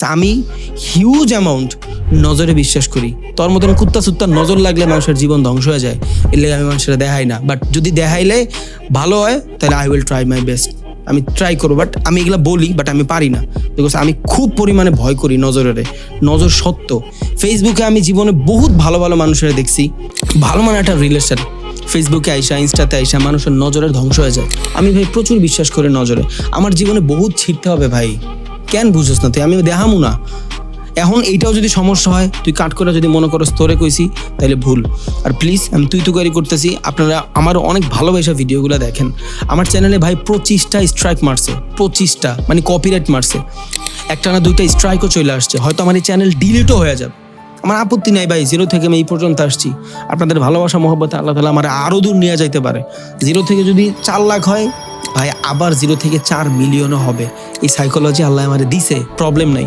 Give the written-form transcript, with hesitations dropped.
আমি huge amount নজরে বিশ্বাস করি। তোর মতন কুত্তা সুত্তা নজর লাগলে মানুষের জীবন ধ্বংস হয়ে যায়, এর লেগে আমি মানুষের দেখাই না। বাট যদি দেখাইলে ভালো হয় তাহলে I will try my best, আমি ট্রাই করবো। বাট আমি এগুলো বলি, বাট আমি পারি না, বিকজ আমি খুব পরিমাণে ভয় করি নজরের। নজর সত্য। ফেসবুকে আমি জীবনে বহুত ভালো ভালো মানুষের দেখছি, ভালো মানে একটা রিলেশন ফেসবুকে আইসা ইনস্টাতে আইসা মানুষের নজরের ধ্বংস হয়ে যায়। আমি ভাই প্রচুর বিশ্বাস করি নজরে। আমার জীবনে বহুত ছিটতে হবে ভাই, কেন বুঝোস না তুই? আমি দেখামু না। এখন এইটাও যদি সমস্যা হয়, তুই কাট করে যদি মনে করো স্তরে কইছি, তাহলে ভুল। আর প্লিজ, আমি তুই তুকারি করতেছি, আপনারা আমার অনেক ভালোবাসা ভিডিওগুলো দেখেন। আমার চ্যানেলে ভাই 25টা স্ট্রাইক মারছে, 25টা মানে কপিরাইট মারছে। একটা না দুইটা স্ট্রাইকও চলে আসছে, হয়তো আমার এই চ্যানেল ডিলিটও হয়ে যাবে। আমার আপত্তি নাই ভাই, 0 থেকে আমি এই পর্যন্ত আসছি। আপনাদের ভালোবাসা মহব্বতে আল্লাহ তাআলা আমার আরও দূর নিয়ে যাইতে পারে। 0 থেকে যদি 4 লাখ হয় ভাই, আবার 0 থেকে 4 মিলিয়নও হবে। এই সাইকোলজি আল্লাহ আমারে দিছে, প্রবলেম নাই।